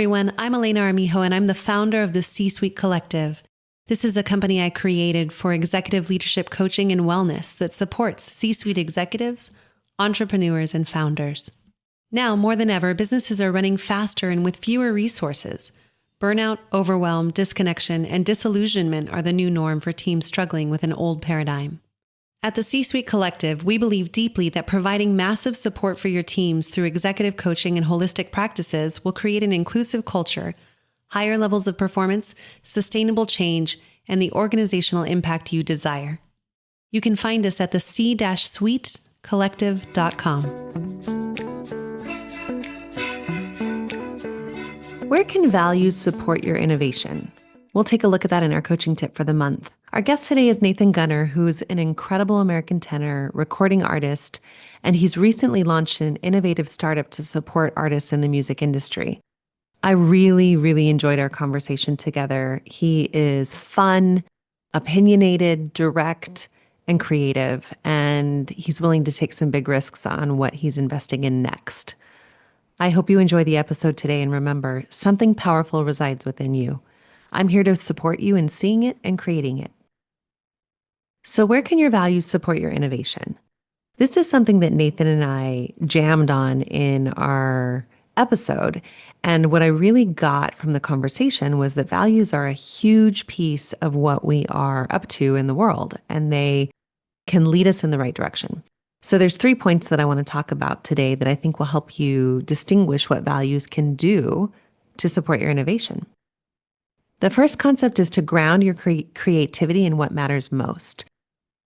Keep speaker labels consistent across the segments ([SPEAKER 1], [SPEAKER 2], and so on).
[SPEAKER 1] everyone. I'm Elena Armijo, and I'm the founder of the C-Suite Collective. This is a company I created for executive leadership coaching and wellness that supports C-suite executives, entrepreneurs, and founders. Now, more than ever, businesses are running faster and with fewer resources. Burnout, overwhelm, disconnection, and disillusionment are the new norm for teams struggling with an old paradigm. At the C-Suite Collective, we believe deeply that providing massive support for your teams through executive coaching and holistic practices will create an inclusive culture, higher levels of performance, sustainable change, and the organizational impact you desire. You can find us at the c-suitecollective.com. Where can values support your innovation? We'll take a look at that in our coaching tip for the month. Our guest today is Nathan Granner, who's an incredible American tenor, recording artist, and he's recently launched an innovative startup to support artists in the music industry. I really enjoyed our conversation together. He is fun, opinionated, direct, and creative, and he's willing to take some big risks on what he's investing in next. I hope you enjoy the episode today, and remember, something powerful resides within you. I'm here to support you in seeing it and creating it. So where can your values support your innovation? This is something that Nathan and I jammed on in our episode. And what I really got from the conversation was that values are a huge piece of what we are up to in the world, and they can lead us in the right direction. So there's 3 points that I want to talk about today that I think will help you distinguish what values can do to support your innovation. The first concept is to ground your creativity in what matters most.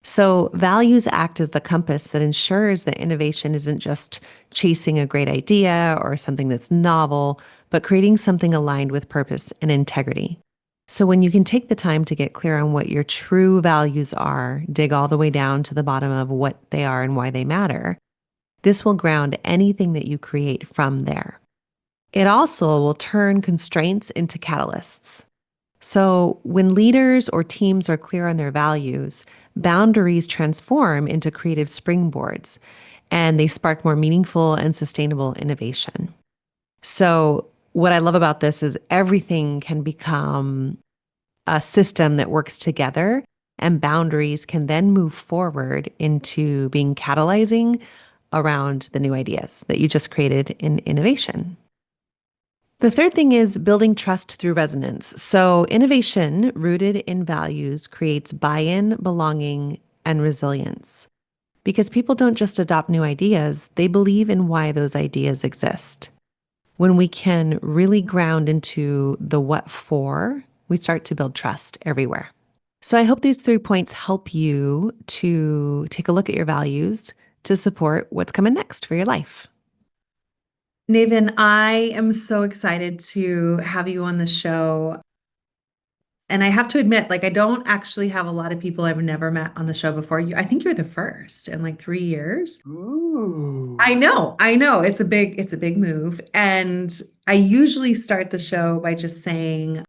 [SPEAKER 1] So values act as the compass that ensures that innovation isn't just chasing a great idea or something that's novel, but creating something aligned with purpose and integrity. So when you can take the time to get clear on what your true values are, dig all the way down to the bottom of what they are and why they matter, this will ground anything that you create from there. It also will turn constraints into catalysts. So when leaders or teams are clear on their values, boundaries transform into creative springboards, and they spark more meaningful and sustainable innovation. So what I love about this is everything can become a system that works together, and boundaries can then move forward into being catalyzing around the new ideas that you just created in innovation. The third thing is building trust through resonance. So innovation rooted in values creates buy-in, belonging, and resilience. Because people don't just adopt new ideas, they believe in why those ideas exist. When we can really ground into the what for, we start to build trust everywhere. So I hope these 3 points help you to take a look at your values to support what's coming next for your life. Nathan, I am so excited to have you on the show. And I have to admit, I don't actually have a lot of people I've never met on the show before. I think you're the first in 3 years.
[SPEAKER 2] Ooh.
[SPEAKER 1] I know. It's a big move. And I usually start the show by just saying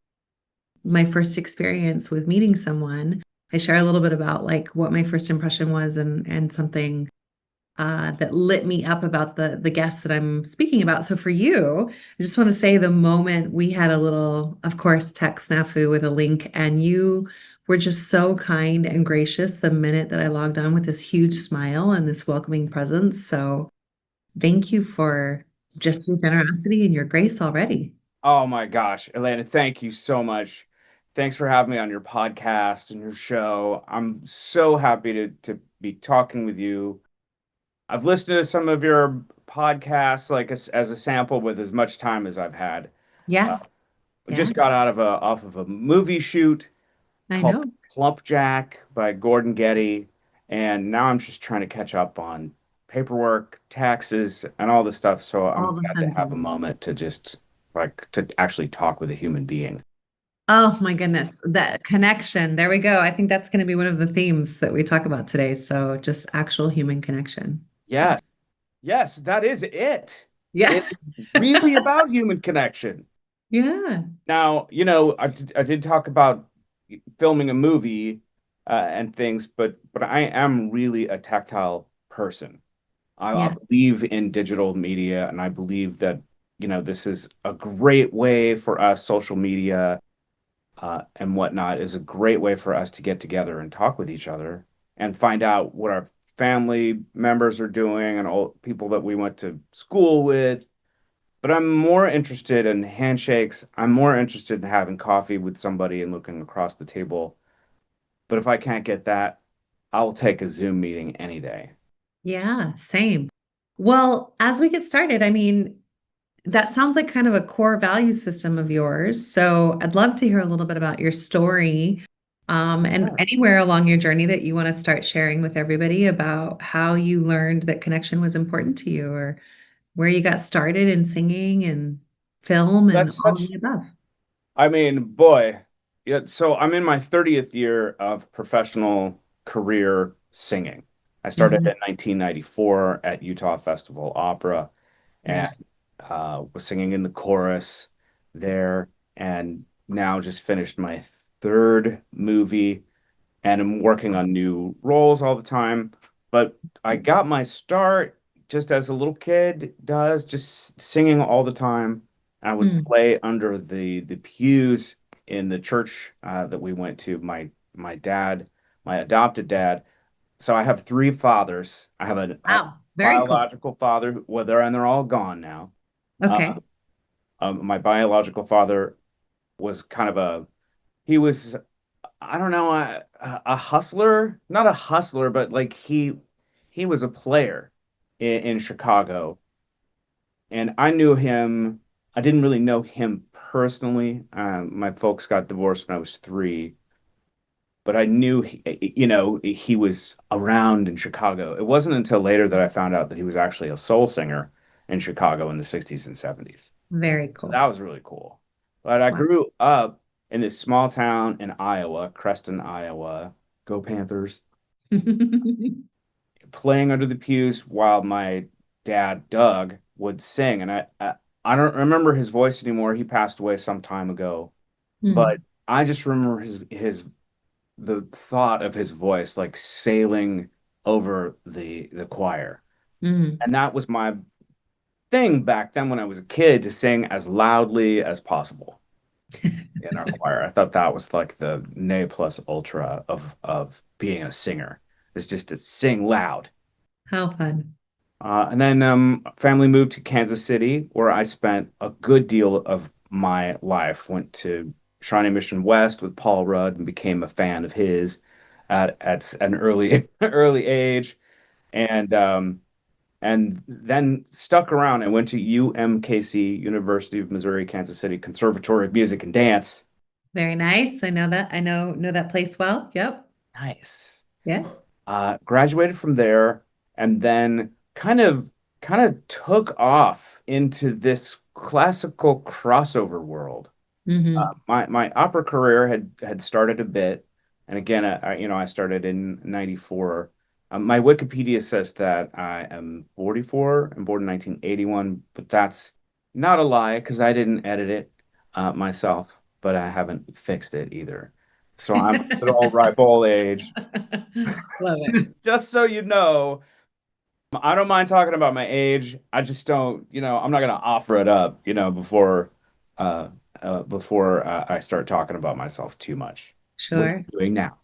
[SPEAKER 1] my first experience with meeting someone. I share a little bit about what my first impression was and something that lit me up about the guests that I'm speaking about. So for you, I just want to say the moment we had a little, of course, tech snafu with a link, and you were just so kind and gracious the minute that I logged on with this huge smile and this welcoming presence. So thank you for just your generosity and your grace already.
[SPEAKER 2] Oh my gosh, Elena, thank you so much. Thanks for having me on your podcast and your show. I'm so happy to be talking with you. I've listened to some of your podcasts as a sample with as much time as I've had.
[SPEAKER 1] Yeah, yeah,
[SPEAKER 2] Just got off of a movie shoot
[SPEAKER 1] I
[SPEAKER 2] called
[SPEAKER 1] know.
[SPEAKER 2] Plump Jack by Gordon Getty, and now I'm just trying to catch up on paperwork, taxes, and all this stuff. So I'm
[SPEAKER 1] All the
[SPEAKER 2] glad to
[SPEAKER 1] fun
[SPEAKER 2] have a
[SPEAKER 1] things.
[SPEAKER 2] moment to just to actually talk with a human being.
[SPEAKER 1] Oh my goodness, that connection. There we go. I think that's going to be one of the themes that we talk about today. So just actual human connection. So
[SPEAKER 2] Yes, yes, that is it.
[SPEAKER 1] yeah.
[SPEAKER 2] It's really about human connection.
[SPEAKER 1] Yeah.
[SPEAKER 2] Now, I did talk about filming a movie and things, but I am really a tactile person. I
[SPEAKER 1] Yeah.
[SPEAKER 2] believe in digital media, and I believe that this is a great way for us, social media and whatnot is a great way for us to get together and talk with each other and find out what our family members are doing and all people that we went to school with. But I'm more interested in handshakes. I'm more interested in having coffee with somebody and looking across the table. But if I can't get that, I'll take a Zoom meeting any day.
[SPEAKER 1] Yeah, same. Well, as we get started, I mean, that sounds like kind of a core value system of yours. So I'd love to hear a little bit about your story, and
[SPEAKER 2] Yeah.
[SPEAKER 1] anywhere along your journey that you want to start sharing with everybody about how you learned that connection was important to you, or where you got started in singing and film and
[SPEAKER 2] That's
[SPEAKER 1] all of
[SPEAKER 2] such
[SPEAKER 1] the above.
[SPEAKER 2] I mean, boy, yeah. So I'm in my 30th year of professional career singing. I started
[SPEAKER 1] Mhm.
[SPEAKER 2] in 1994 at Utah Festival Opera and
[SPEAKER 1] Yes.
[SPEAKER 2] was singing in the chorus there, and now just finished my third movie and I'm working on new roles all the time. But I got my start just as a little kid does, just singing all the time. I would
[SPEAKER 1] Mm.
[SPEAKER 2] play under the pews in the church that we went to. My dad, my adopted dad. So I have three fathers. I have a
[SPEAKER 1] Wow. Very cool.
[SPEAKER 2] biological father, well, they're all gone now. Uh,
[SPEAKER 1] Okay.
[SPEAKER 2] my biological father was kind of he was I don't know, a hustler, not a hustler, but like he was a player in Chicago, and I knew him. I didn't really know him personally. My folks got divorced when I was 3, but I knew he was around in Chicago. It wasn't until later that I found out that he was actually a soul singer in Chicago in the 60s and 70s.
[SPEAKER 1] Very
[SPEAKER 2] So
[SPEAKER 1] cool.
[SPEAKER 2] that was really cool. But I
[SPEAKER 1] Wow.
[SPEAKER 2] grew up in this small town in Iowa, Creston, Iowa. Go Panthers. Playing under the pews while my dad, Doug, would sing. And I don't remember his voice anymore. He passed away some time ago. But
[SPEAKER 1] Mm.
[SPEAKER 2] I just remember the thought of his voice like sailing over the choir.
[SPEAKER 1] Mm.
[SPEAKER 2] And that was my thing back then when I was a kid, to sing as loudly as possible in our choir. I thought that was like the ne plus ultra of being a singer, is just to sing loud.
[SPEAKER 1] How fun.
[SPEAKER 2] And then family moved to Kansas City, where I spent a good deal of my life. Went to Shawnee Mission West with Paul Rudd and became a fan of his at an early early age, and then stuck around and went to UMKC, University of Missouri Kansas City Conservatory of Music and Dance.
[SPEAKER 1] Very nice. I know that. I know that place well. Yep.
[SPEAKER 2] Nice.
[SPEAKER 1] Yeah.
[SPEAKER 2] Graduated from there and then kind of took off into this classical crossover world.
[SPEAKER 1] Hmm.
[SPEAKER 2] My opera career had started a bit, and again, I started in '94. My Wikipedia says that I am 44 and born in 1981, but that's not a lie because I didn't edit it myself, but I haven't fixed it either. So I'm good old ripe old age.
[SPEAKER 1] Love it.
[SPEAKER 2] Just so you know, I don't mind talking about my age. I just don't, I'm not gonna offer it up, uh, before I start talking about myself too much, which
[SPEAKER 1] Sure.
[SPEAKER 2] I'm doing now.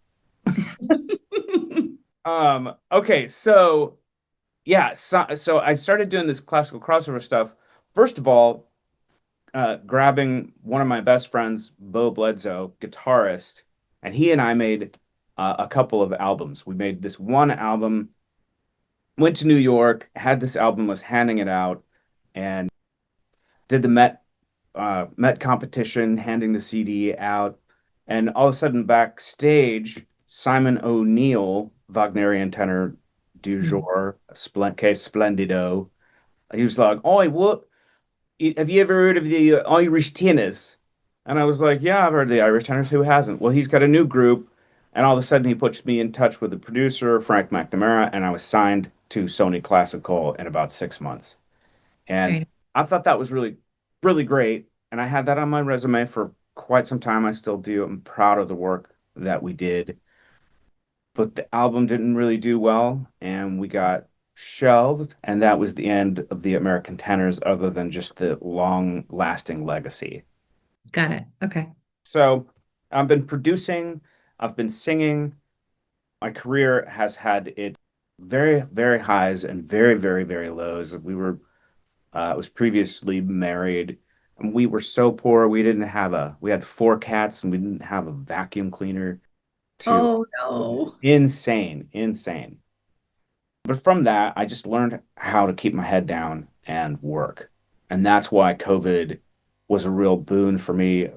[SPEAKER 2] Okay, so yeah, so I started doing this classical crossover stuff. First of all, grabbing one of my best friends, Bo Bledsoe, guitarist, and he and I made a couple of albums. We made this one album, went to New York, had this album, was handing it out, and did the Met competition, handing the CD out, and all of a sudden backstage, Simon O'Neill, Wagnerian tenor du
[SPEAKER 1] Mm.
[SPEAKER 2] jour, que splendido. He was like, "Oh, what? Have you ever heard of the Irish tenors?" And I was like, "Yeah, I've heard of the Irish tenors. Who hasn't?" Well, he's got a new group, and all of a sudden he puts me in touch with the producer, Frank McNamara, and I was signed to Sony Classical in about 6 months. And
[SPEAKER 1] Very
[SPEAKER 2] I thought that was really, really great. And I had that on my resume for quite some time. I still do. I'm proud of the work that we did. But the album didn't really do well. And we got shelved, and that was the end of the American tenors, other than just the long-lasting legacy.
[SPEAKER 1] Got it. Okay.
[SPEAKER 2] So I've been producing, I've been singing. My career has had its very, very highs and very, very, very lows. I was previously married, and we were so poor. We had four cats, and we didn't have a vacuum cleaner to,
[SPEAKER 1] Oh
[SPEAKER 2] it was
[SPEAKER 1] no.
[SPEAKER 2] insane, insane. But from that, I just learned how to keep my head down and work. And that's why COVID was a real boon for me,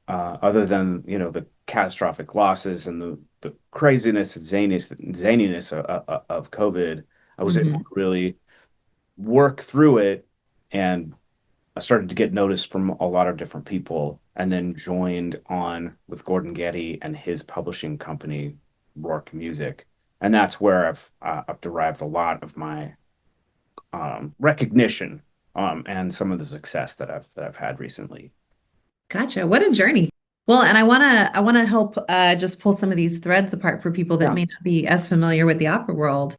[SPEAKER 2] other than, the catastrophic losses and the craziness and zaniness of COVID. I was able
[SPEAKER 1] Hmm.
[SPEAKER 2] to really work through it, and I started to get noticed from a lot of different people, and then joined on with Gordon Getty and his publishing company, Rourke Music. And that's where I've derived a lot of my recognition, and some of the success that I've had recently.
[SPEAKER 1] Gotcha. What a journey. Well, and I want to help just pull some of these threads apart for people that
[SPEAKER 2] Yeah.
[SPEAKER 1] may not be as familiar with the opera world.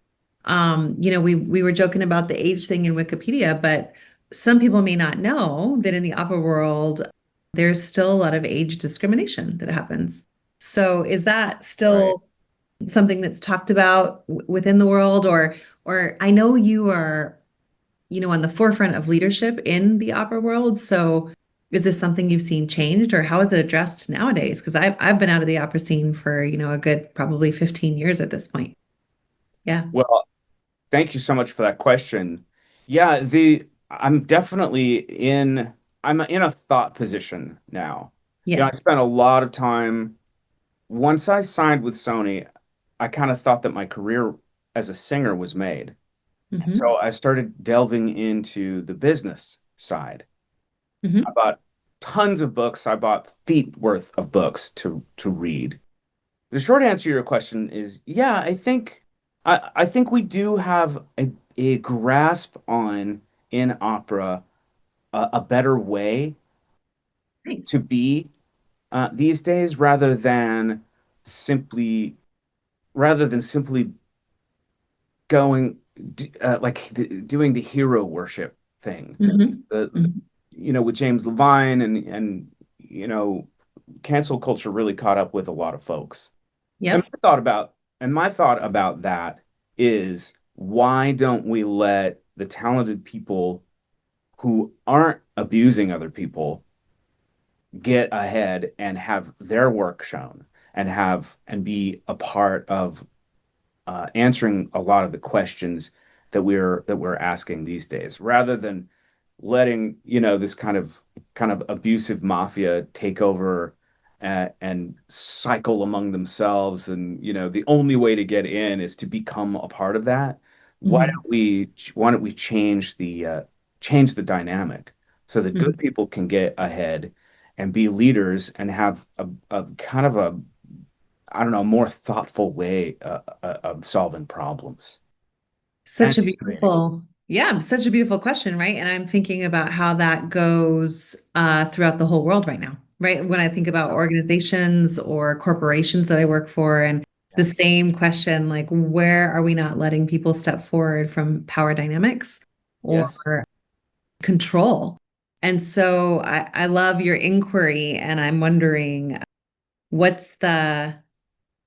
[SPEAKER 1] We were joking about the age thing in Wikipedia, but some people may not know that in the opera world, there's still a lot of age discrimination that happens. So is that
[SPEAKER 2] Right.
[SPEAKER 1] still something that's talked about within the world, or I know you are on the forefront of leadership in the opera world. So is this something you've seen changed, or how is it addressed nowadays? Because I've been out of the opera scene for, a good probably 15 years at this point. Yeah.
[SPEAKER 2] Well, thank you so much for that question. Yeah, the I'm definitely I'm in a thought position now. I
[SPEAKER 1] Yes.
[SPEAKER 2] spent a lot of time once I signed with Sony. I kind of thought that my career as a singer was made.
[SPEAKER 1] Hmm.
[SPEAKER 2] So I started delving into the business side. I
[SPEAKER 1] Hmm.
[SPEAKER 2] bought tons of books. I bought feet worth of books to read. The short answer to your question is, yeah, I think we do have a grasp on in opera a better way to
[SPEAKER 1] Nice.
[SPEAKER 2] be these days, simply rather than simply going doing the hero worship thing.
[SPEAKER 1] Hmm.
[SPEAKER 2] The
[SPEAKER 1] Hmm.
[SPEAKER 2] with James Levine, and cancel culture really caught up with a lot of folks. And
[SPEAKER 1] Yep.
[SPEAKER 2] my thought about that is, why don't we let the talented people who aren't abusing other people get ahead and have their work shown, and be a part of answering a lot of the questions that we're asking these days, rather than letting this kind of abusive mafia take over, and cycle among themselves, and the only way to get in is to become a part of that.
[SPEAKER 1] Hmm.
[SPEAKER 2] Why don't we change the dynamic so that good
[SPEAKER 1] Hmm.
[SPEAKER 2] people can get ahead and be leaders, and have a kind of a, I don't know, more thoughtful way of solving problems and
[SPEAKER 1] Such a
[SPEAKER 2] innovating.
[SPEAKER 1] such a beautiful question, right? And I'm thinking about how that goes throughout the whole world right now, right? When I think about
[SPEAKER 2] Yeah.
[SPEAKER 1] organizations or corporations that I work for, and the
[SPEAKER 2] Yeah.
[SPEAKER 1] same question, like, where are we not letting people step forward from power dynamics
[SPEAKER 2] Yes.
[SPEAKER 1] or control? And so I love your inquiry, and I'm wondering what's the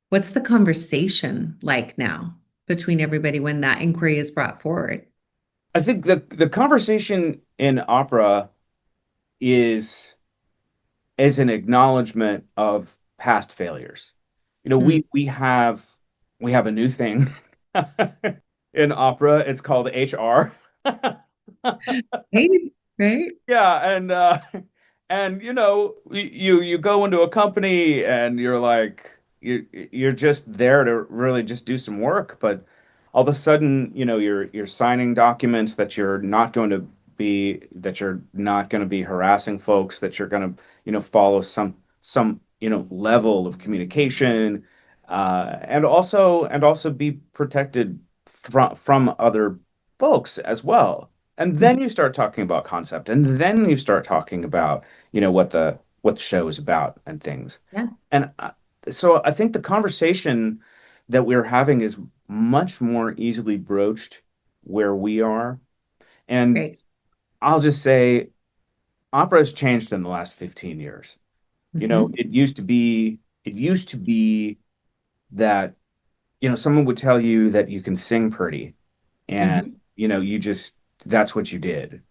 [SPEAKER 1] what's the conversation like now between everybody when that inquiry is brought forward?
[SPEAKER 2] I think the conversation in opera is is an acknowledgement of past failures.
[SPEAKER 1] Mm.
[SPEAKER 2] We have a new thing in opera. It's called HR.
[SPEAKER 1] Hey, right?
[SPEAKER 2] Yeah, and you go into a company, and you're just there to really just do some work, but all of a sudden, you're signing documents that you're not going to be harassing folks, that you're going to, follow some level of communication, and also be protected from other folks as well. And then
[SPEAKER 1] Mhm.
[SPEAKER 2] you start talking about concept, and then you start talking about, what the show is about and things.
[SPEAKER 1] Yeah.
[SPEAKER 2] And so I think the conversation that we're having is much more easily broached where we are. And
[SPEAKER 1] Great.
[SPEAKER 2] I'll just say opera has changed in the last 15 years.
[SPEAKER 1] Hmm.
[SPEAKER 2] It used to be that, someone would tell you that you can sing pretty and,
[SPEAKER 1] Hmm.
[SPEAKER 2] you just, that's what you did.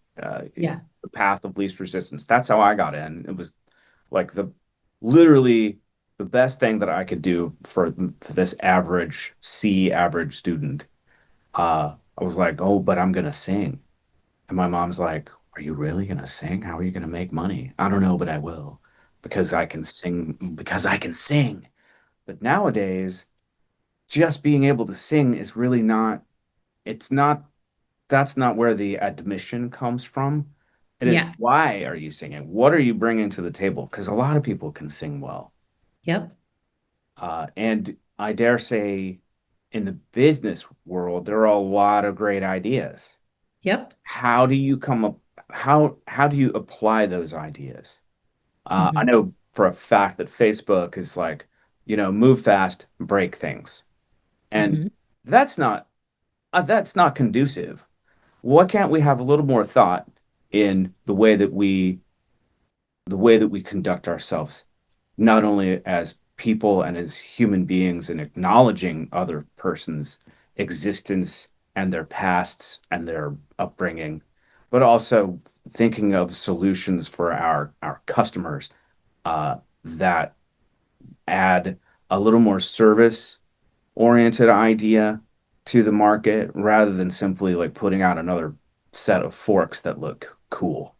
[SPEAKER 1] Yeah.
[SPEAKER 2] The path of least resistance. That's how I got in. It was like literally the best thing that I could do for this average C average student. I was like, oh, but I'm gonna sing. And my mom's like, are you really gonna sing? How are you gonna make money? I don't know, but I will because I can sing, because I can sing. But nowadays, just being able to sing is really not, it's not, that's not where the admission comes from. It is,
[SPEAKER 1] Yeah.
[SPEAKER 2] why are you singing? What are you bringing to the table? Because a lot of people can sing well.
[SPEAKER 1] Yep.
[SPEAKER 2] And I dare say in the business world, there are a lot of great ideas.
[SPEAKER 1] Yep.
[SPEAKER 2] How do you come up, how do you apply those ideas? I
[SPEAKER 1] Hmm.
[SPEAKER 2] know for a fact that Facebook is like, move fast, break things. And
[SPEAKER 1] Hmm.
[SPEAKER 2] that's not that's not conducive. Why can't we have a little more thought in the way that we conduct ourselves, not only as people and as human beings and acknowledging other person's existence and their pasts and their upbringing, but also thinking of solutions for our customers that add a little more service oriented idea to the market rather than simply like putting out another set of forks that look cool.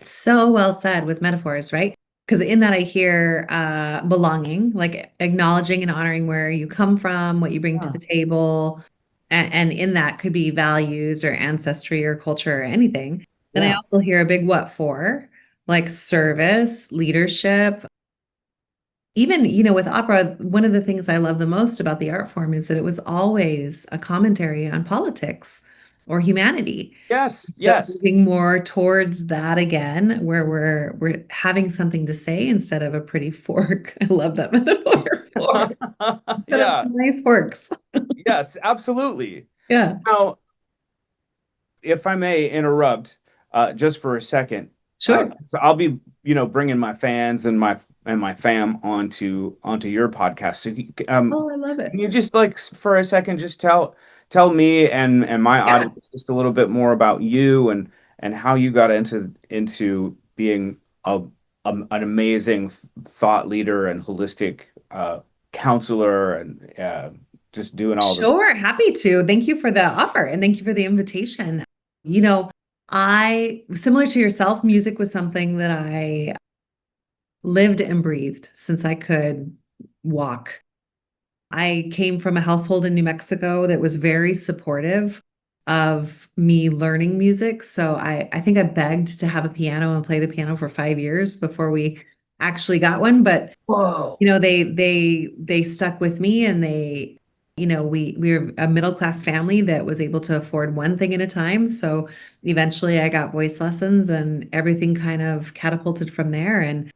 [SPEAKER 1] So well said with metaphors, right? Because in that I hear belonging, like acknowledging and honoring where you come from, what you bring to
[SPEAKER 2] Yeah.
[SPEAKER 1] the table, and in that could be values or ancestry or culture or anything. Then I
[SPEAKER 2] Yeah.
[SPEAKER 1] also hear a big what for, like service, leadership. Even, with opera, one of the things I love the most about the art form is that it was always a commentary on politics or humanity.
[SPEAKER 2] Yes.
[SPEAKER 1] So
[SPEAKER 2] Yes.
[SPEAKER 1] moving more towards that again, where we're having something to say instead of a pretty fork. I love that metaphor. Fork. Instead of
[SPEAKER 2] Yeah.
[SPEAKER 1] nice forks.
[SPEAKER 2] Yes. Absolutely.
[SPEAKER 1] Yeah,
[SPEAKER 2] Now, if I may interrupt, just for a second,
[SPEAKER 1] sure.
[SPEAKER 2] so I'll be, bringing my fans and my fam onto your podcast. So,
[SPEAKER 1] Oh, I love
[SPEAKER 2] can
[SPEAKER 1] it.
[SPEAKER 2] you just like for a second just tell me and my
[SPEAKER 1] Yeah.
[SPEAKER 2] audience just a little bit more about you and how you got into being an amazing thought leader and holistic counselor and just doing all this.
[SPEAKER 1] Sure, happy to. Thank you for the offer and thank you for the invitation. You know, similar to yourself, music was something that I lived and breathed since I could walk. I came from a household in New Mexico that was very supportive of me learning music. So I think I begged to have a piano and play the piano for 5 years before we actually got one. But
[SPEAKER 2] Whoa.
[SPEAKER 1] they stuck with me and we were a middle class family that was able to afford one thing at a time. So eventually I got voice lessons and everything kind of catapulted from there. And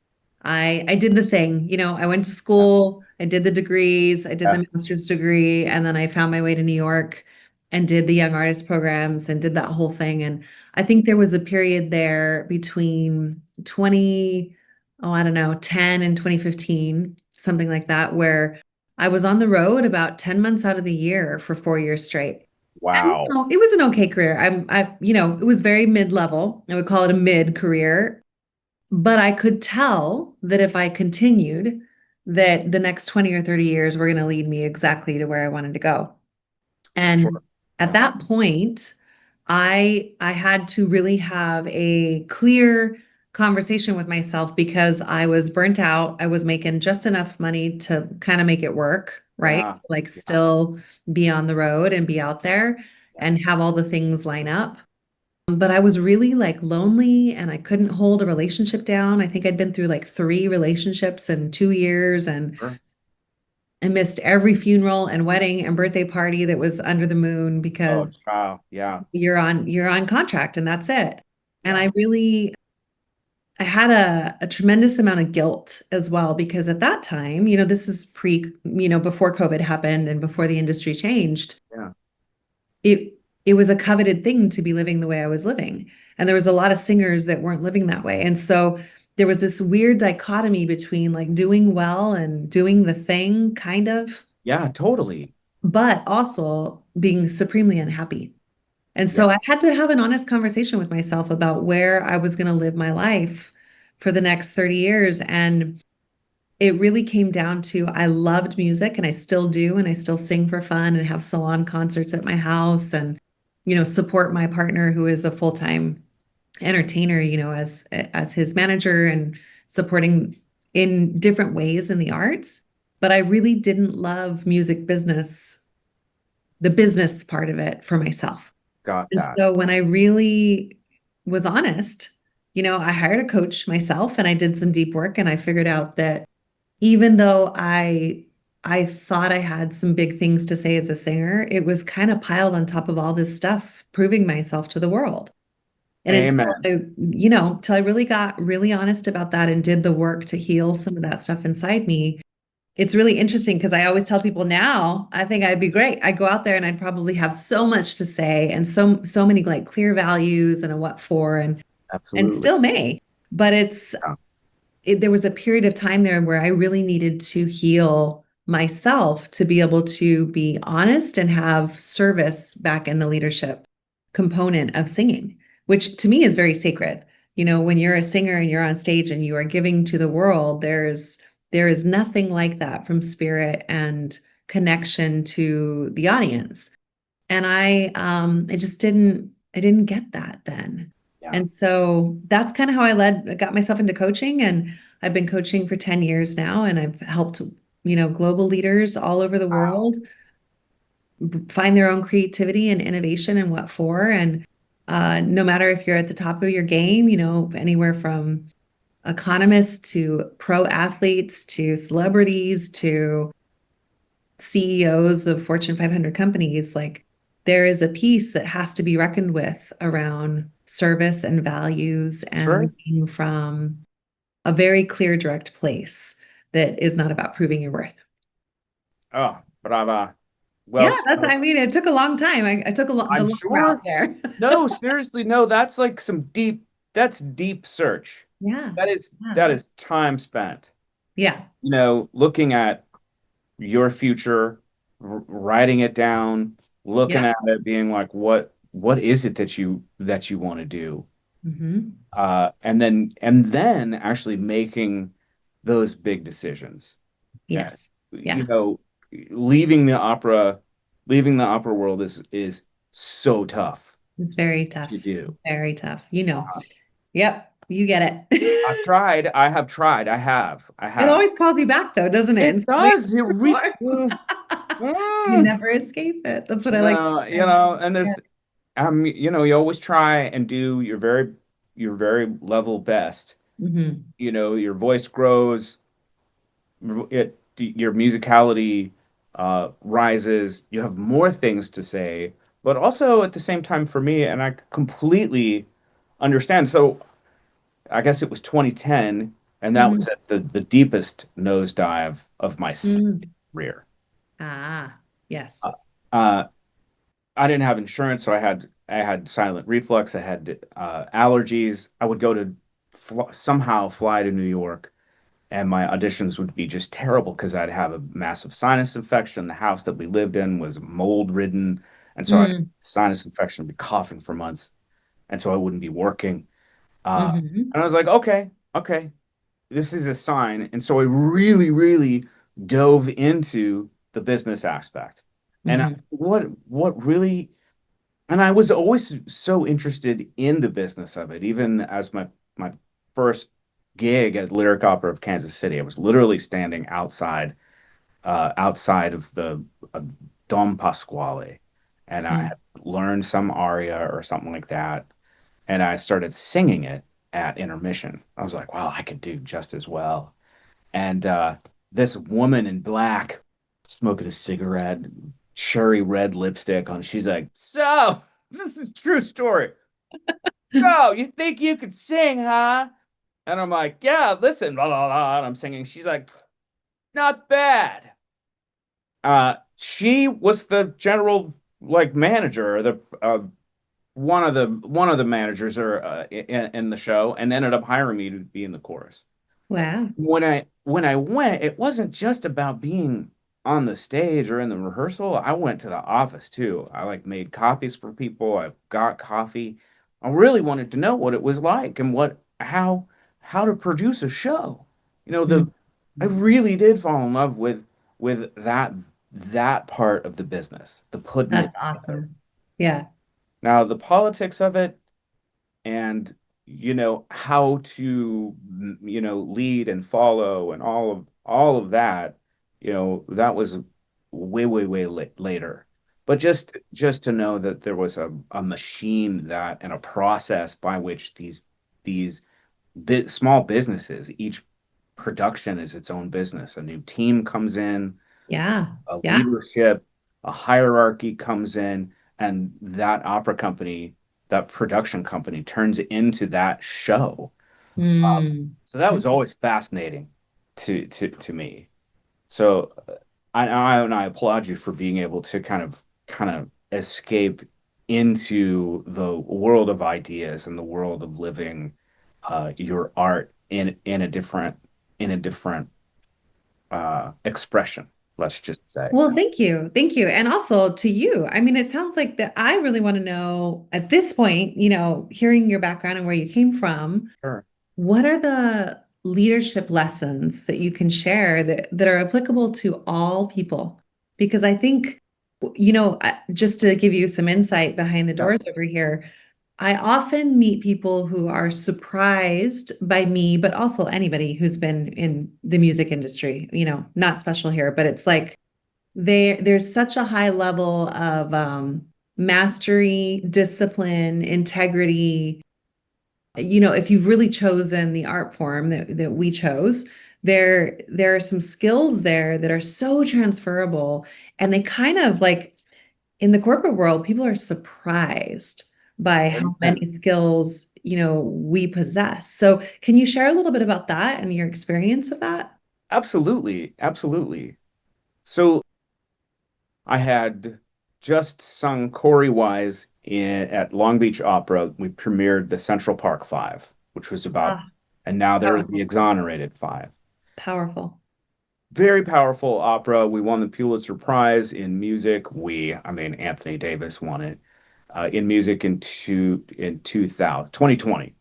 [SPEAKER 1] I did the thing, I went to
[SPEAKER 2] Yeah.
[SPEAKER 1] school, I did the degrees, I did
[SPEAKER 2] Yeah.
[SPEAKER 1] the master's degree, and then I found my way to New York and did the young artist programs and did that whole thing. And I think there was a period there between 20, oh, I don't know, 10 and 2015, something like that, where I was on the road about 10 months out of the year for 4 years straight. And
[SPEAKER 2] Wow.
[SPEAKER 1] it was an okay career. It was very mid-level. I would call it a mid career. But I could tell that if I continued, that the next 20 or 30 years were going to lead me exactly to where I wanted to go. And
[SPEAKER 2] Sure.
[SPEAKER 1] at
[SPEAKER 2] Yeah.
[SPEAKER 1] that point, I had to really have a clear conversation with myself because I was burnt out. I was making just enough money to kind of make it work, right?
[SPEAKER 2] Yeah.
[SPEAKER 1] Like
[SPEAKER 2] Yeah.
[SPEAKER 1] still be on the road and be out there
[SPEAKER 2] Yeah.
[SPEAKER 1] and have all the things line up. But I was really like lonely and I couldn't hold a relationship down. I think I'd been through like 3 relationships in 2 years and
[SPEAKER 2] Sure.
[SPEAKER 1] I missed every funeral and wedding and birthday party that was under the moon
[SPEAKER 2] Oh,
[SPEAKER 1] because
[SPEAKER 2] wow. Yeah.
[SPEAKER 1] you're on contract and that's it. And
[SPEAKER 2] Yeah.
[SPEAKER 1] I had a tremendous amount of guilt as well because at that time, this is before COVID happened and before the industry changed.
[SPEAKER 2] Yeah.
[SPEAKER 1] It it was a coveted thing to be living the way I was living. And there was a lot of singers that weren't living that way. And so there was this weird dichotomy between like doing well and doing the thing, kind of,
[SPEAKER 2] Yeah, totally.
[SPEAKER 1] but also being supremely unhappy. And
[SPEAKER 2] Yeah.
[SPEAKER 1] so I had to have an honest conversation with myself about where I was going to live my life for the next 30 years. And it really came down to I loved music and I still do. And I still sing for fun and have salon concerts at my house and, support my partner who is a full-time entertainer, as his manager and supporting in different ways in the arts. But I really didn't love music business, the business part of it for myself.
[SPEAKER 2] Got
[SPEAKER 1] And
[SPEAKER 2] that.
[SPEAKER 1] so when I really was honest, I hired a coach myself and I did some deep work and I figured out that even though I thought I had some big things to say as a singer, it was kind of piled on top of all this stuff, proving myself to the world. And
[SPEAKER 2] Amen.
[SPEAKER 1] until I really got really honest about that and did the work to heal some of that stuff inside me, it's really interesting because I always tell people now, I think I'd be great. I'd go out there and I'd probably have so much to say and so many like clear values and a what for and
[SPEAKER 2] Absolutely.
[SPEAKER 1] still may. But
[SPEAKER 2] Yeah.
[SPEAKER 1] there was a period of time there where I really needed to heal myself to be able to be honest and have service back in the leadership component of singing, which to me is very sacred. When you're a singer and you're on stage and you are giving to the world, there is nothing like that from spirit and connection to the audience. And I just didn't get that then.
[SPEAKER 2] Yeah.
[SPEAKER 1] And so that's kind of how got myself into coaching. And I've been coaching for 10 years now, and I've helped, global leaders all over the
[SPEAKER 2] Wow.
[SPEAKER 1] world find their own creativity and innovation and what for. And no matter if you're at the top of your game, anywhere from economists to pro athletes to celebrities to CEOs of Fortune 500 companies, like there is a piece that has to be reckoned with around service and values and
[SPEAKER 2] Sure.
[SPEAKER 1] leading from a very clear, direct place that is not about proving your worth.
[SPEAKER 2] Oh, brava. Well
[SPEAKER 1] Yeah,
[SPEAKER 2] said.
[SPEAKER 1] I mean, it took a long time. I took the
[SPEAKER 2] I'm
[SPEAKER 1] long route
[SPEAKER 2] sure.
[SPEAKER 1] there.
[SPEAKER 2] No, seriously, no, that's like that's deep search.
[SPEAKER 1] Yeah, yeah,
[SPEAKER 2] That is time spent,
[SPEAKER 1] yeah.
[SPEAKER 2] looking at your future, writing it down, looking
[SPEAKER 1] Yep.
[SPEAKER 2] at it, being like, what is it that you want to do?
[SPEAKER 1] Hmm.
[SPEAKER 2] And then actually making those big decisions. Uh,
[SPEAKER 1] Yes.
[SPEAKER 2] you
[SPEAKER 1] Yeah.
[SPEAKER 2] know, leaving the opera, leaving the opera world is so tough
[SPEAKER 1] It's very tough.
[SPEAKER 2] to do.
[SPEAKER 1] Very tough. Yep. You get
[SPEAKER 2] I've
[SPEAKER 1] it.
[SPEAKER 2] tried. I have tried. I
[SPEAKER 1] It
[SPEAKER 2] have.
[SPEAKER 1] always calls you back though, doesn't it? In
[SPEAKER 2] It
[SPEAKER 1] some ways,
[SPEAKER 2] does.
[SPEAKER 1] you
[SPEAKER 2] Mm,
[SPEAKER 1] never escape it. That's what I like to
[SPEAKER 2] no,
[SPEAKER 1] say.
[SPEAKER 2] and
[SPEAKER 1] Yeah.
[SPEAKER 2] there's, you always try and do your very level best.
[SPEAKER 1] Hmm.
[SPEAKER 2] Your voice grows, your musicality rises. You have more things to say, but also at the same time for me, and I completely understand. So I guess it was 2010, and that was
[SPEAKER 1] Hmm.
[SPEAKER 2] at the deepest nosedive of my
[SPEAKER 1] Hmm.
[SPEAKER 2] career.
[SPEAKER 1] Ah, yes.
[SPEAKER 2] Uh, uh, I didn't have insurance, so I had silent reflux. I had allergies. I would go to somehow fly to New York, and my auditions would be just terrible because I'd have a massive sinus infection. The house that we lived in was mold ridden, and so I had
[SPEAKER 1] Mm.
[SPEAKER 2] sinus infection, I'd be coughing for months, and so I wouldn't be working.
[SPEAKER 1] Hmm.
[SPEAKER 2] And I was like, okay, this is a sign. And so I really, really dove into the business aspect. And
[SPEAKER 1] Hmm.
[SPEAKER 2] what really, and I was always so interested in the business of it, even as my first gig at Lyric Opera of Kansas City. I was literally standing outside of the Dom Pasquale, and I had learned some aria or something like that, and I started singing it at intermission. I was like, wow, I could do just as well. And this woman in black smoking a cigarette, cherry red lipstick on, she's like, so, this is a true story. So, you think you could sing, huh? And I'm like, yeah, listen, blah, blah, blah. And I'm singing. She's like, not bad. She was the general like manager, the one of the managers are in the show, and ended up hiring me to be in the chorus.
[SPEAKER 1] Wow.
[SPEAKER 2] When I went, it wasn't just about being on the stage or in the rehearsal. I went to the office too. I like made copies for people. I got coffee. I really wanted to know what it was like and what how to produce a show.
[SPEAKER 1] Mm.
[SPEAKER 2] I really did fall in love with that part of the business, the putting it
[SPEAKER 1] That's
[SPEAKER 2] together.
[SPEAKER 1] awesome. Yeah.
[SPEAKER 2] Now, the politics of it and how to lead and follow and all of that, that was way later. But just to know that there was a machine that and a process by which these small businesses, each production is its own business. A new team comes in,
[SPEAKER 1] Yeah.
[SPEAKER 2] a
[SPEAKER 1] Yeah.
[SPEAKER 2] leadership, a hierarchy comes in, and that opera company, that production company turns into that show.
[SPEAKER 1] Mm.
[SPEAKER 2] So that was always fascinating to me. So I applaud you for being able to kind of escape into the world of ideas and the world of living your art in a different expression, let's just say.
[SPEAKER 1] Well, thank you. Thank you. And also to you. I mean, it sounds like that I really want to know at this point, hearing your background and where you came from,
[SPEAKER 2] Sure.
[SPEAKER 1] what are the leadership lessons that you can share that are applicable to all people? Because I think, just to give you some insight behind the
[SPEAKER 2] Yeah.
[SPEAKER 1] doors over here, I often meet people who are surprised by me, but also anybody who's been in the music industry, not special here, but it's like there's such a high level of mastery, discipline, integrity. If you've really chosen the art form that we chose, there are some skills there that are so transferable, and they kind of like in the corporate world, people are surprised by how
[SPEAKER 2] And
[SPEAKER 1] many skills, we possess. So, can you share a little bit about that and your experience of that?
[SPEAKER 2] absolutely, absolutely. So I had just sung Corey Wise at Long Beach Opera. We premiered the Central Park Five, which was about,
[SPEAKER 1] Ah,
[SPEAKER 2] and now they're the
[SPEAKER 1] powerful.
[SPEAKER 2] Exonerated Five.
[SPEAKER 1] Powerful.
[SPEAKER 2] Very powerful opera. We won the Pulitzer Prize in music. I mean, Anthony Davis won it in music in 2000, 2020.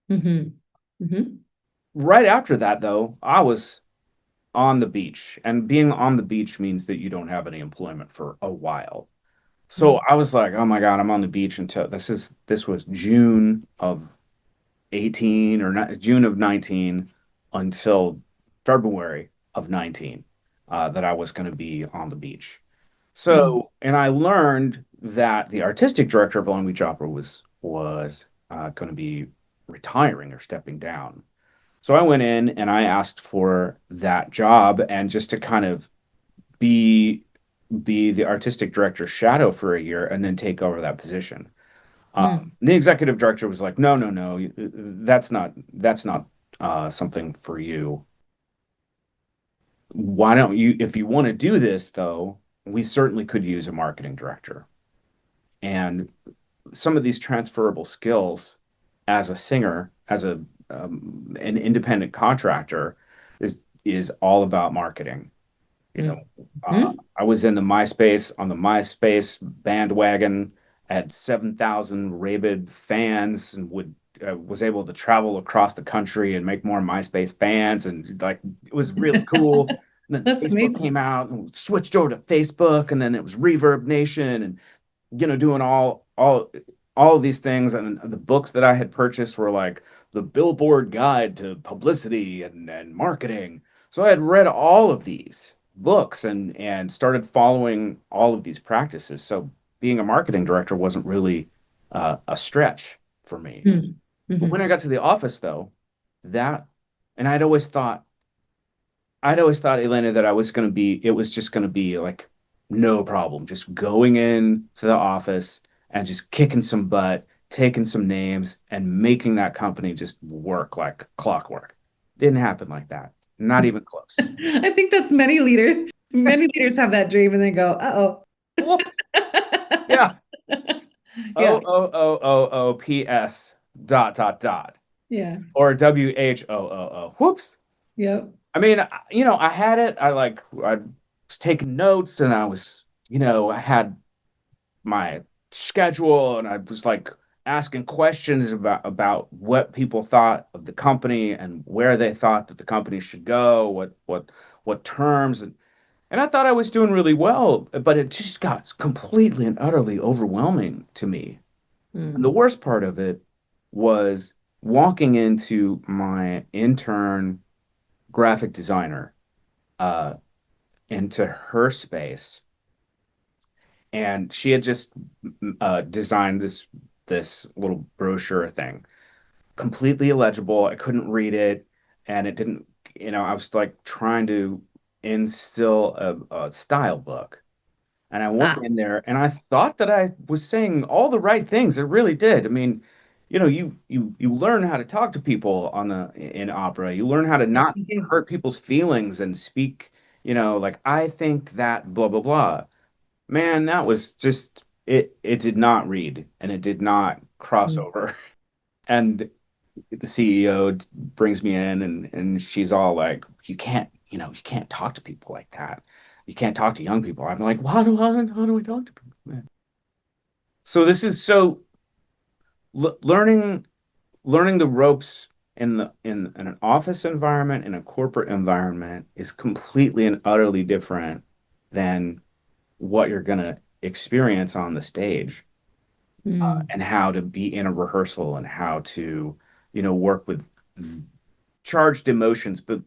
[SPEAKER 1] Hmm. Hmm.
[SPEAKER 2] Right after that, though, I was on the beach, and being on the beach means that you don't have any employment for a while. So I was like, oh my God, I'm on the beach until this was June of 18 or not, June of 19 until February of 19 that I was going to be on the beach.
[SPEAKER 1] Mm.
[SPEAKER 2] So, and I learned that the artistic director of Long Beach Opera was going to be retiring or stepping down. So I went in and I asked for that job and just to kind of be be the artistic director's shadow for a year and then take over that position.
[SPEAKER 1] Mm.
[SPEAKER 2] The executive director was like, no, no, no, that's not something for you. Why don't you, if you want to do this, though, we certainly could use a marketing director. And some of these transferable skills as a singer, as an independent contractor, is all about marketing. You know,
[SPEAKER 1] Mm. Mm.
[SPEAKER 2] I was in the MySpace on the MySpace bandwagon, had 7,000 rabid fans, and would was able to travel across the country and make more MySpace fans, and like it was really cool. And then
[SPEAKER 1] That's
[SPEAKER 2] Facebook
[SPEAKER 1] amazing.
[SPEAKER 2] came out and switched over to Facebook, and then it was Reverb Nation, and doing all of these things. And the books that I had purchased were like the Billboard Guide to Publicity and Marketing. So I had read all of these books and started following all of these practices. So being a marketing director wasn't really a stretch for me.
[SPEAKER 1] Mm.
[SPEAKER 2] But when
[SPEAKER 1] Hmm.
[SPEAKER 2] I got to the office, though, that and I'd always thought, Elena, that it was just going to be like no problem, just going in to the office and just kicking some butt, taking some names, and making that company just work like clockwork. Didn't happen like that. Not even close.
[SPEAKER 1] I think that's many leaders. Many leaders have that dream and they go, uh-oh.
[SPEAKER 2] Whoops. Yeah.
[SPEAKER 1] Yeah.
[SPEAKER 2] OOOOPS dot dot dot
[SPEAKER 1] Yeah.
[SPEAKER 2] or WHOOO. Whoops.
[SPEAKER 1] Yep.
[SPEAKER 2] I mean, I had it. I was taking notes and I had my schedule and I was like asking questions about what people thought of the company and where they thought that the company should go, what terms and I thought I was doing really well, but it just got completely and utterly overwhelming to me. And the
[SPEAKER 1] Mm.
[SPEAKER 2] worst part of it was walking into my intern graphic designer uh into her space, and she had just designed this little brochure thing, completely illegible. I couldn't read it, and it didn't. I was like trying to instill a style book, and I went
[SPEAKER 1] Ah,
[SPEAKER 2] in there, and I thought that I was saying all the right things. It really did. I mean, you learn how to talk to people in opera. You learn how to
[SPEAKER 1] yes,
[SPEAKER 2] not
[SPEAKER 1] we do.
[SPEAKER 2] hurt people's feelings and speak. Like I think that blah blah blah. Man, that was just it. It did not read, and it did not cross
[SPEAKER 1] Mm.
[SPEAKER 2] over. And the CEO brings me in, and she's all like, you can't talk to people like that. You can't talk to young people." I'm like, how do we talk to people, man? So this is so learning the ropes in an office environment, in a corporate environment, is completely and utterly different than what you're gonna experience on the stage,
[SPEAKER 1] Mm.
[SPEAKER 2] and how to be in a rehearsal and how to, work with charged emotions. But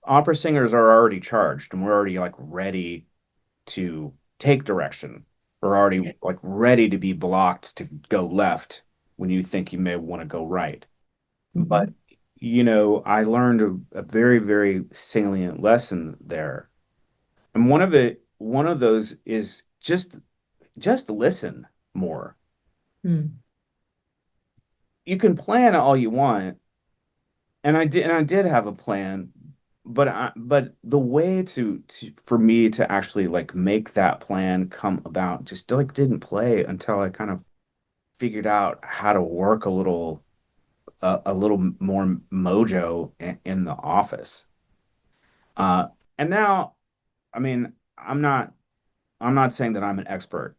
[SPEAKER 2] opera singers are already charged, and we're already like ready to take direction. We're already like ready to be blocked to go left when you think you may want to go right. But
[SPEAKER 1] Mhm.
[SPEAKER 2] I learned a very, very salient lesson there. And one of those is just listen more.
[SPEAKER 1] Mm.
[SPEAKER 2] You can plan all you want, and I did have a plan, but the way to for me to actually like make that plan come about just like didn't play until I kind of figured out how to work a little more mojo in the office. And now, I mean, I'm not saying that I'm an expert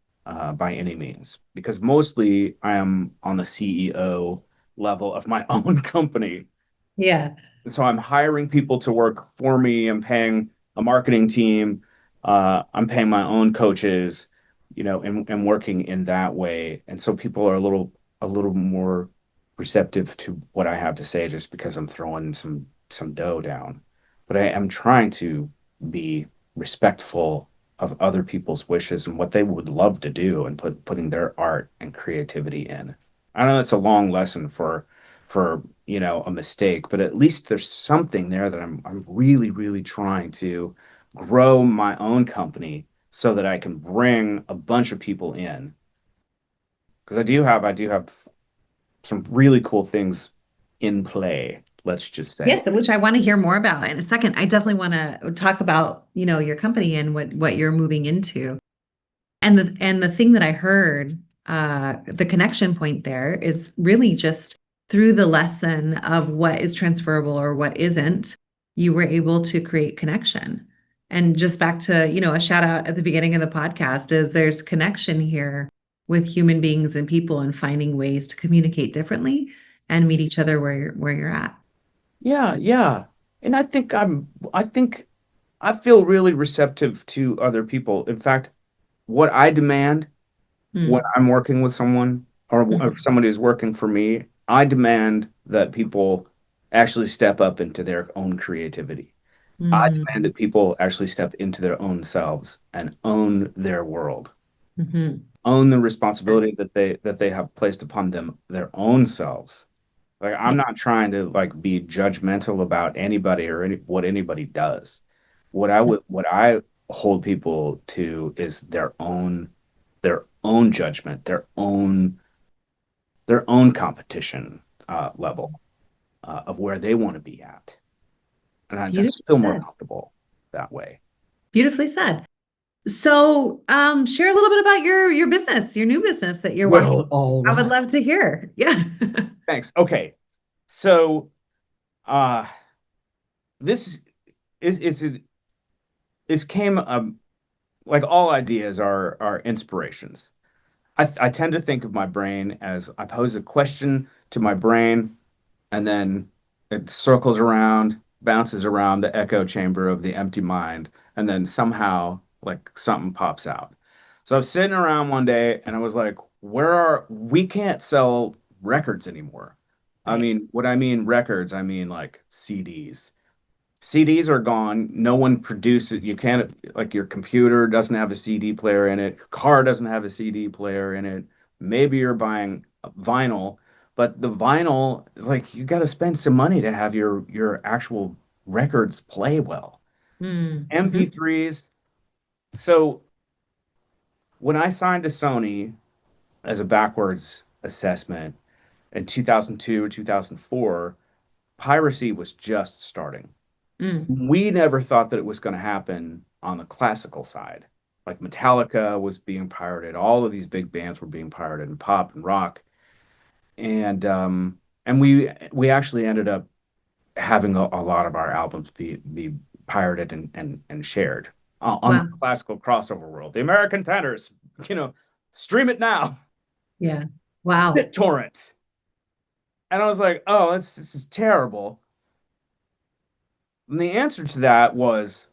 [SPEAKER 2] by any means, because mostly I am on the CEO level of my own company.
[SPEAKER 1] Yeah.
[SPEAKER 2] And so I'm hiring people to work for me. I'm paying a marketing team. I'm paying my own coaches, and working in that way. And so people are a little more receptive to what I have to say just because I'm throwing some dough down. But I am trying to be respectful of other people's wishes and what they would love to do, and putting their art and creativity in. I know that's a long lesson for a mistake, but at least there's something there that I'm really, really trying to grow my own company so that I can bring a bunch of people in. Because I do have some really cool things in play, let's just say.
[SPEAKER 1] Yes, which I want to hear more about in a second. I definitely want to talk about, your company and what you're moving into. And the thing that I heard, the connection point there is really just through the lesson of what is transferable or what isn't, you were able to create connection. And just back to, a shout out at the beginning of the podcast is there's connection here with human beings and people and finding ways to communicate differently and meet each other where you're at.
[SPEAKER 2] Yeah, yeah. And I think I feel really receptive to other people. In fact, what I demand when
[SPEAKER 1] Mm.
[SPEAKER 2] I'm working with someone, or if
[SPEAKER 1] Mhm.
[SPEAKER 2] somebody is working for me, I demand that people actually step up into their own creativity. I demand
[SPEAKER 1] Mhm.
[SPEAKER 2] that people actually step into their own selves and own their world,
[SPEAKER 1] Mhm.
[SPEAKER 2] own the responsibility that they have placed upon them, their own selves. Like I'm
[SPEAKER 1] Yeah.
[SPEAKER 2] not trying to like be judgmental about anybody or what anybody does. What I hold people to is their own judgment, their own competition level of where they want to be at. And I just
[SPEAKER 1] Beautifully
[SPEAKER 2] feel more
[SPEAKER 1] said.
[SPEAKER 2] comfortable that way.
[SPEAKER 1] Beautifully said. Share a little bit about your business, your new business that you're wanting.
[SPEAKER 2] Well, all
[SPEAKER 1] I would
[SPEAKER 2] right.
[SPEAKER 1] love to hear. Yeah.
[SPEAKER 2] Thanks. Okay. So, uh, this is this came like all ideas are inspirations. I tend to think of my brain as I pose a question to my brain, and then it circles around, bounces around the echo chamber of the empty mind, and then somehow like something pops out. So I was sitting around one day and I was like, we can't sell records anymore. I
[SPEAKER 1] Right.
[SPEAKER 2] mean, what I mean records, I mean like CDs. CDs are gone. No one produces. You can't, like, your computer doesn't have a CD player in it. Your car doesn't have a CD player in it. Maybe you're buying vinyl, but the vinyl is like you got to spend some money to have your actual records play well.
[SPEAKER 1] Mm-hmm.
[SPEAKER 2] MP3s. So when I signed to Sony as a backwards assessment in 2002 or 2004, piracy was just starting.
[SPEAKER 1] Mm.
[SPEAKER 2] We never thought that it was going to happen on the classical side. Like Metallica was being pirated, all of these big bands were being pirated in pop and rock, and we actually ended up having a lot of our albums be pirated and shared on the
[SPEAKER 1] Wow.
[SPEAKER 2] classical crossover world. The American tenors, you know, stream it now,
[SPEAKER 1] Yeah. Wow.
[SPEAKER 2] BitTorrent. And I was like, oh, this is terrible. And the answer to that was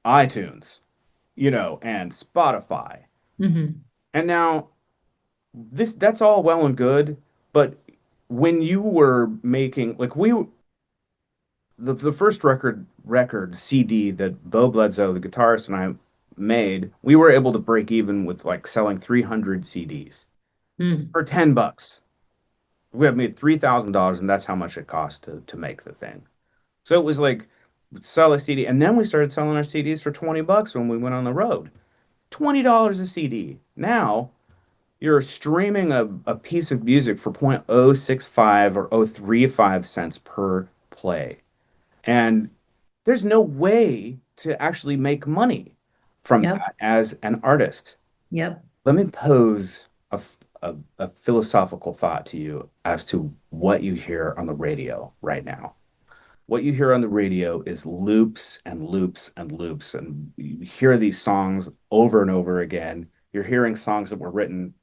[SPEAKER 2] iTunes, and Spotify.
[SPEAKER 1] Hmm.
[SPEAKER 2] And now that's all well and good, but when you were making like the first record CD that Bo Bledsoe, the guitarist, and I made, we were able to break even with like selling 300 CDs
[SPEAKER 1] Mm.
[SPEAKER 2] for $10. We have made $3,000, and that's how much it cost to make the thing. So it was like sell a CD, and then we started selling our CDs for $20 when we went on the road. $20 a CD. Now you're streaming a piece of music for 0.065 or 0.035 cents per play. And there's no way to actually make money from
[SPEAKER 1] Yep.
[SPEAKER 2] that as an artist.
[SPEAKER 1] Yep.
[SPEAKER 2] Let me pose a philosophical thought to you as to what you hear on the radio right now. What you hear on the radio is loops and loops and loops, and you hear these songs over and over again. You're hearing songs that were written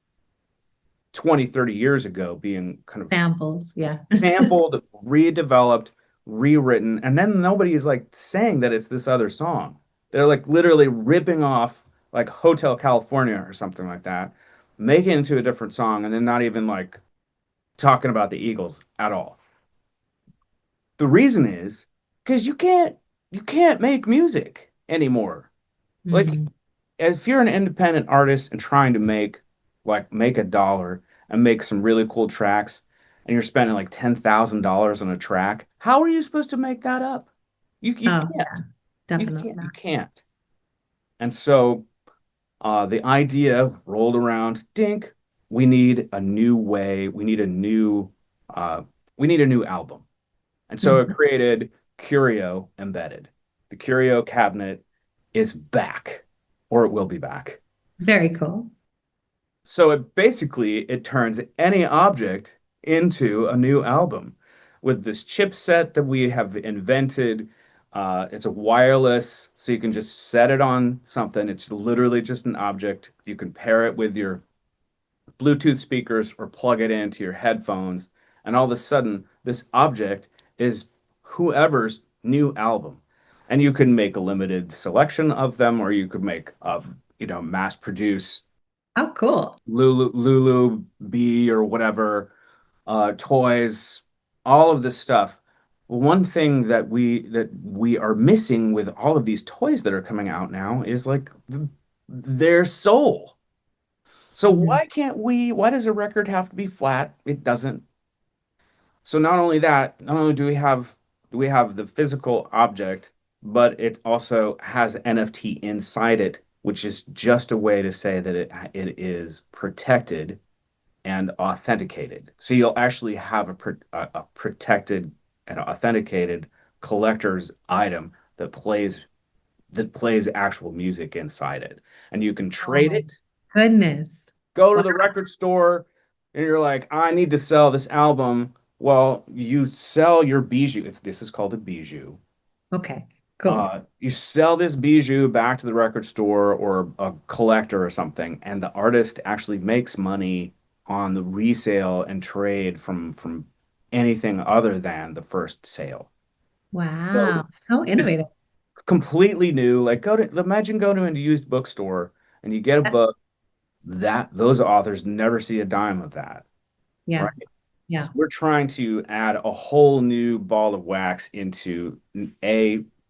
[SPEAKER 2] 20, 30 years ago being kind of
[SPEAKER 1] Samples. Yeah.
[SPEAKER 2] sampled, redeveloped, rewritten, and then nobody's like saying that it's this other song. They're like literally ripping off like Hotel California or something like that, make it into a different song, and then not even like talking about the Eagles at all. The reason is because you can't make music anymore. Like,
[SPEAKER 1] Hmm.
[SPEAKER 2] if you're an independent artist and trying to make a dollar and make some really cool tracks, and you're spending like $10,000 on a track, how are you supposed to make that up? You
[SPEAKER 1] Oh,
[SPEAKER 2] can't.
[SPEAKER 1] yeah.
[SPEAKER 2] You
[SPEAKER 1] Definitely
[SPEAKER 2] can't. You
[SPEAKER 1] not.
[SPEAKER 2] can't. And so the idea rolled around, dink, we need a new way. Uh, we need a new album. And so it
[SPEAKER 1] Mhm.
[SPEAKER 2] created Curio Embedded. The Curio cabinet is back, or it will be back.
[SPEAKER 1] Very cool.
[SPEAKER 2] So it turns any object into a new album with this chipset that we have invented. It's a wireless, so you can just set it on something. It's literally just an object. You can pair it with your Bluetooth speakers or plug it into your headphones, and all of a sudden, this object is whoever's new album. And you can make a limited selection of them, or you could make mass produce
[SPEAKER 1] Oh, cool.
[SPEAKER 2] Lulu B or whatever, toys, all of this stuff. One thing that we are missing with all of these toys that are coming out now is like their soul. So
[SPEAKER 1] Mhm.
[SPEAKER 2] why does a record have to be flat? It doesn't. So not only that, not only do we have the physical object, but it also has NFT inside it, which is just a way to say that it is protected and authenticated. So you'll actually have a protected and authenticated collector's item that plays that plays actual music inside it. And you can
[SPEAKER 1] Oh
[SPEAKER 2] trade
[SPEAKER 1] my
[SPEAKER 2] it,
[SPEAKER 1] goodness.
[SPEAKER 2] go to
[SPEAKER 1] Wow.
[SPEAKER 2] the record store, and you're like, I need to sell this album. Well, you sell your bijou. This is called a bijou.
[SPEAKER 1] Okay, cool.
[SPEAKER 2] You sell this bijou back to the record store or a collector or something, and the artist actually makes money on the resale and trade from anything other than the first sale. So
[SPEAKER 1] Wow. So
[SPEAKER 2] this
[SPEAKER 1] innovative.
[SPEAKER 2] is completely new. Like imagine going to a used bookstore and you get a book that those authors never see a dime of that,
[SPEAKER 1] Yeah.
[SPEAKER 2] right?
[SPEAKER 1] Yeah.
[SPEAKER 2] So we're trying to add a whole new ball of wax into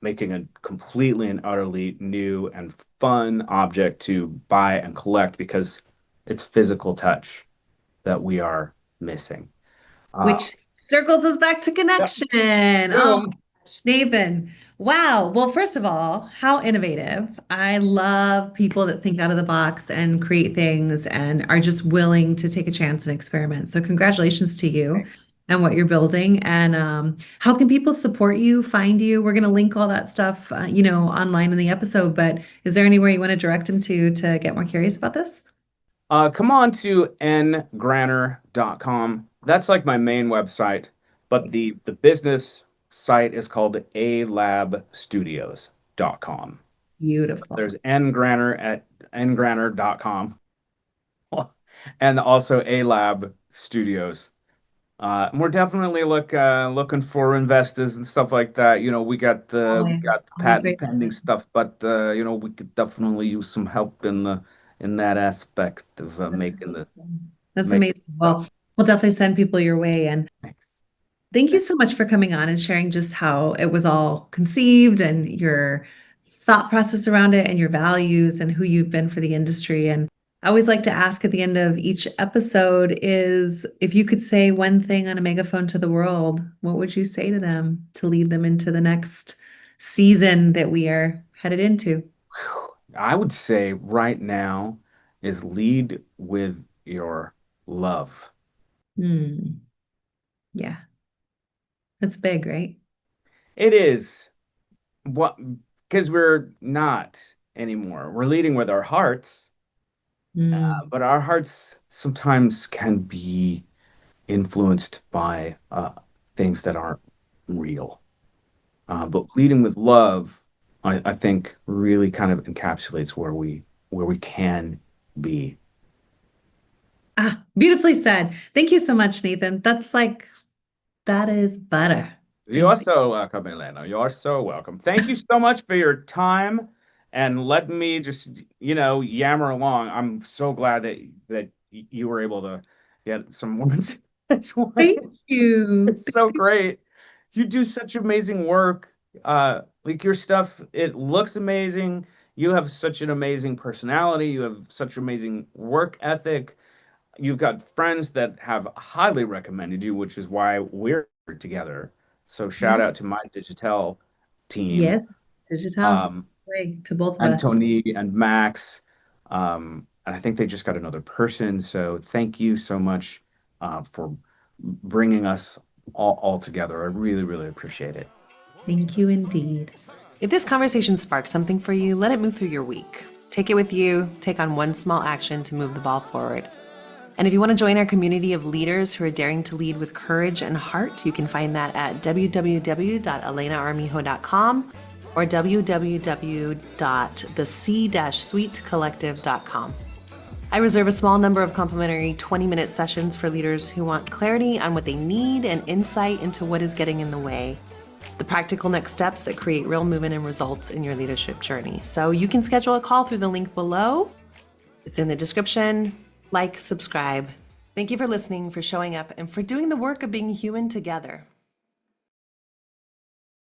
[SPEAKER 2] making a completely and utterly new and fun object to buy and collect because it's physical touch that we are missing. Uh,
[SPEAKER 1] Which circles us back to
[SPEAKER 2] yeah,
[SPEAKER 1] connection. Oh my
[SPEAKER 2] boom.
[SPEAKER 1] gosh, Nathan. Wow. Well, first of all, how innovative. I love people that think out of the box and create things and are just willing to take a chance and experiment. So, congratulations to you and what you're building. And how can people support you, find you? We're going to link all that stuff, online in the episode. But is there anywhere you want to direct them to get more curious about this?
[SPEAKER 2] Come on to ngranner.com. That's like my main website, but the business site is called alabstudios.com.
[SPEAKER 1] Beautiful.
[SPEAKER 2] There's ngranner at ngranner.com and also alab studios. And we're definitely looking for investors and stuff like that. We
[SPEAKER 1] Always,
[SPEAKER 2] got the
[SPEAKER 1] always
[SPEAKER 2] patent
[SPEAKER 1] very
[SPEAKER 2] pending stuff, but we could definitely use some help in that aspect of
[SPEAKER 1] That's
[SPEAKER 2] making the
[SPEAKER 1] amazing. That's
[SPEAKER 2] making
[SPEAKER 1] amazing.
[SPEAKER 2] stuff.
[SPEAKER 1] Well, we'll definitely send people your way. And
[SPEAKER 2] Thanks.
[SPEAKER 1] thank you so much for coming on and sharing just how it was all conceived and your thought process around it and your values and who you've been for the industry. And I always like to ask at the end of each episode is if you could say one thing on a megaphone to the world, what would you say to them to lead them into the next season that we are headed into?
[SPEAKER 2] I would say right now is lead with your love.
[SPEAKER 1] Hmm. Yeah, that's big, right?
[SPEAKER 2] It is what because we're not anymore. We're leading with our hearts,
[SPEAKER 1] Hmm.
[SPEAKER 2] but our hearts sometimes can be influenced by things that aren't real. But leading with love, I think, really kind of encapsulates where we can be.
[SPEAKER 1] Ah, beautifully said. Thank you so much, Nathan. That is butter.
[SPEAKER 2] You are
[SPEAKER 1] Thank you.
[SPEAKER 2] so welcome, Elena. You are so welcome. Thank you so much for your time and let me just, yammer along. I'm so glad that you were able to get some words edgewise.
[SPEAKER 1] Thank you.
[SPEAKER 2] It's so great. You do such amazing work. Like your stuff, it looks amazing. You have such an amazing personality. You have such amazing work ethic. You've got friends that have highly recommended you, which is why we're together. So shout out to my Digital team,
[SPEAKER 1] Yes, digital.
[SPEAKER 2] um,
[SPEAKER 1] Way to both of
[SPEAKER 2] and
[SPEAKER 1] us.
[SPEAKER 2] Tony and Max. And I think they just got another person. So thank you so much for bringing us all together. I really, really appreciate it.
[SPEAKER 1] Thank you indeed.
[SPEAKER 3] If this conversation sparks something for you, let it move through your week. Take it with you, take on one small action to move the ball forward. And if you want to join our community of leaders who are daring to lead with courage and heart, you can find that at www.elenaarmijo.com or www.thec-suitecollective.com. I reserve a small number of complimentary 20-minute sessions for leaders who want clarity on what they need and insight into what is getting in the way. The practical next steps that create real movement and results in your leadership journey. So you can schedule a call through the link below. It's in the description. Like, subscribe. Thank you for listening, for showing up, and for doing the work of being human together.